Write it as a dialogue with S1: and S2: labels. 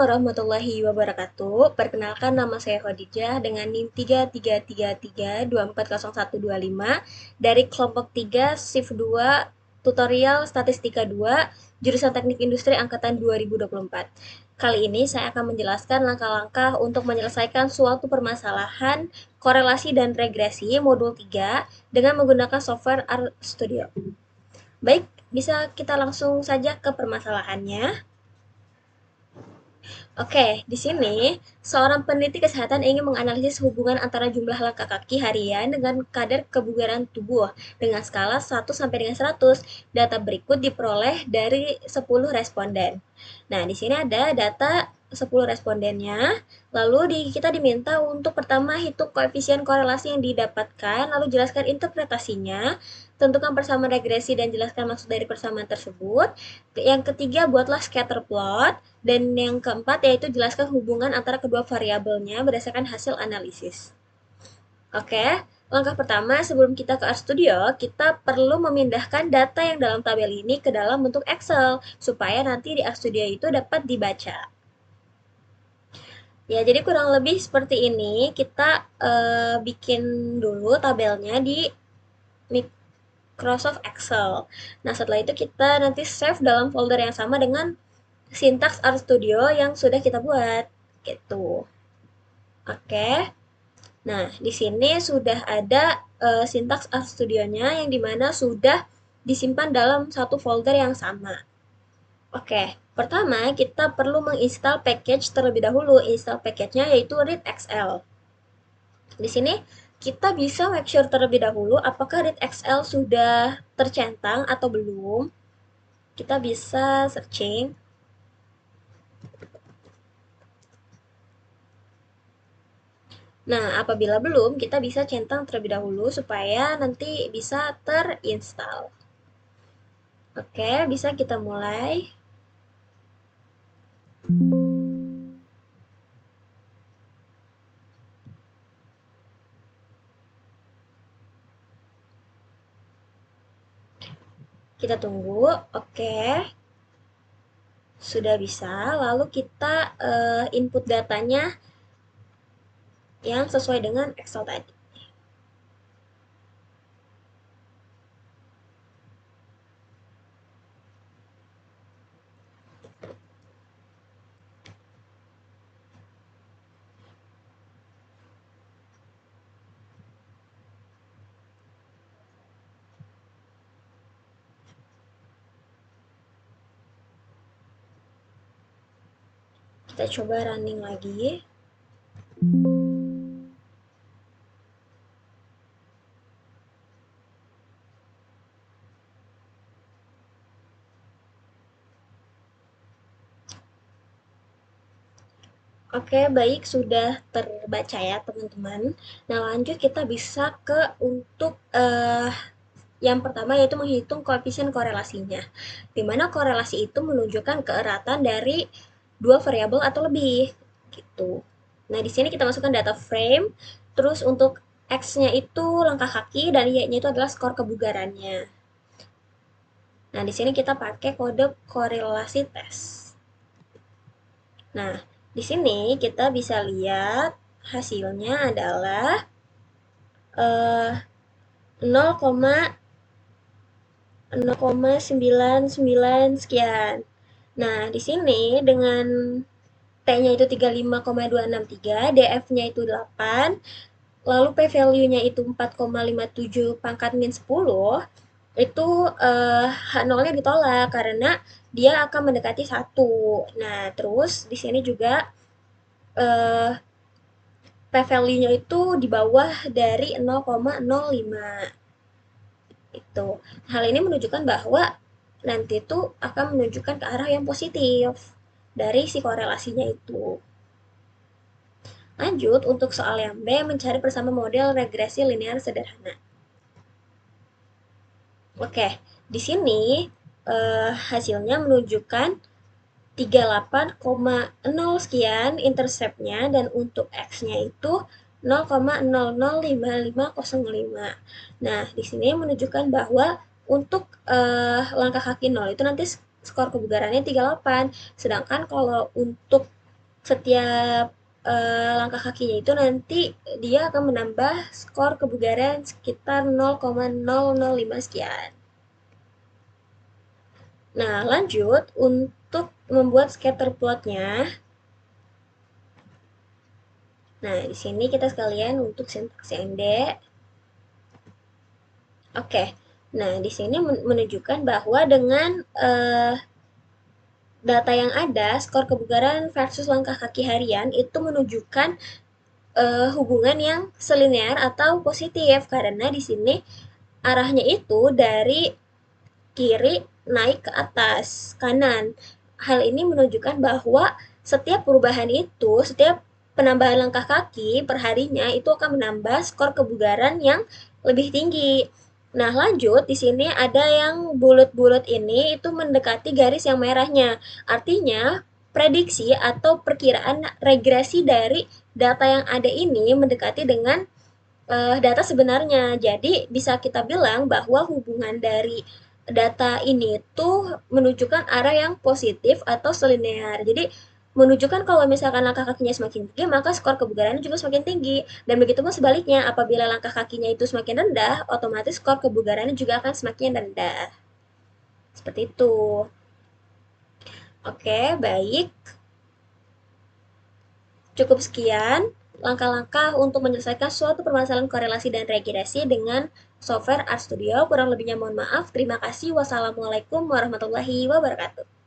S1: Warahmatullahi wabarakatuh. Perkenalkan, nama saya Khadijah dengan NIM 33332400125 dari kelompok 3 shift 2 tutorial statistika 2 jurusan Teknik Industri angkatan 2024. Kali ini saya akan menjelaskan langkah-langkah untuk menyelesaikan suatu permasalahan korelasi dan regresi modul 3 dengan menggunakan software RStudio. Baik, bisa kita langsung saja ke permasalahannya. Oke, di sini seorang peneliti kesehatan ingin menganalisis hubungan antara jumlah langkah kaki harian dengan kadar kebugaran tubuh dengan skala 1 sampai dengan 100. Data berikut diperoleh dari 10 responden. Nah, di sini ada data 10 respondennya. Lalu kita diminta untuk pertama hitung koefisien korelasi yang didapatkan, lalu jelaskan interpretasinya, tentukan persamaan regresi dan jelaskan maksud dari persamaan tersebut. Yang ketiga, buatlah scatter plot. Dan yang keempat yaitu jelaskan hubungan antara kedua variabelnya berdasarkan hasil analisis. Oke, langkah pertama sebelum kita ke RStudio, kita perlu memindahkan data yang dalam tabel ini ke dalam bentuk Excel, supaya nanti di RStudio itu dapat dibaca. Ya, jadi kurang lebih seperti ini, kita bikin dulu tabelnya di Microsoft Excel. Nah, setelah itu kita nanti save dalam folder yang sama dengan sintaks RStudio yang sudah kita buat gitu. Oke. Nah, di sini sudah ada sintaks RStudionya yang dimana sudah disimpan dalam satu folder yang sama. Oke, pertama kita perlu menginstal package terlebih dahulu. Install package-nya yaitu readxl. Di sini kita bisa make sure terlebih dahulu apakah readxl sudah tercentang atau belum. Kita bisa searching. Nah, apabila belum, kita bisa centang terlebih dahulu supaya nanti bisa terinstall. Oke, bisa kita mulai. Kita tunggu. Oke. Sudah bisa. Lalu kita input datanya yang sesuai dengan Excel tadi. Kita coba running lagi. Oke, baik, sudah terbaca ya teman-teman. Nah, lanjut kita bisa ke untuk yang pertama yaitu menghitung koefisien korelasinya. Di mana korelasi itu menunjukkan keeratan dari dua variabel atau lebih gitu. Nah, di sini kita masukkan data frame, terus untuk X-nya itu langkah kaki dan Y-nya itu adalah skor kebugarannya. Nah, di sini kita pakai kode korelasi tes. Nah, di sini kita bisa lihat hasilnya adalah 0,99 sekian. Nah, di sini dengan T-nya itu 35,263, DF-nya itu 8, lalu P-value-nya itu 4,57 pangkat min 10, itu H0-nya ditolak karena dia akan mendekati 1. Nah, terus di sini juga eh, P-value-nya itu di bawah dari 0,05. Itu. Hal ini menunjukkan bahwa nanti itu akan menunjukkan ke arah yang positif dari si korelasinya itu. Lanjut, untuk soal yang B, mencari bersama model regresi linear sederhana. Oke, di sini hasilnya menunjukkan 38,0 sekian interceptnya dan untuk X-nya itu 0,005505. Nah, di sini menunjukkan bahwa untuk langkah kaki 0 itu nanti skor kebugarannya 38, sedangkan kalau untuk Setiap langkah kakinya itu nanti dia akan menambah skor kebugaran sekitar 0,005 sekian. Nah, lanjut untuk membuat scatter plotnya. Nah, di sini kita sekalian untuk sintaks ND. Oke. Nah, di sini menunjukkan bahwa dengan data yang ada, skor kebugaran versus langkah kaki harian itu menunjukkan hubungan yang selinear atau positif karena di sini arahnya itu dari kiri naik ke atas kanan. Hal ini menunjukkan bahwa setiap perubahan itu, setiap penambahan langkah kaki perharinya itu akan menambah skor kebugaran yang lebih tinggi. Nah, lanjut di sini ada yang bulat-bulat ini itu mendekati garis yang merahnya. Artinya, prediksi atau perkiraan regresi dari data yang ada ini mendekati dengan data sebenarnya. Jadi bisa kita bilang bahwa hubungan dari data ini tuh menunjukkan arah yang positif atau selinear. Jadi menunjukkan kalau misalkan langkah kakinya semakin tinggi, maka skor kebugarannya juga semakin tinggi. Dan begitu pun sebaliknya, apabila langkah kakinya itu semakin rendah, otomatis skor kebugarannya juga akan semakin rendah. Seperti itu. Oke, baik. Cukup sekian langkah-langkah untuk menyelesaikan suatu permasalahan korelasi dan regresi dengan software RStudio. Kurang lebihnya mohon maaf. Terima kasih. Wassalamualaikum warahmatullahi wabarakatuh.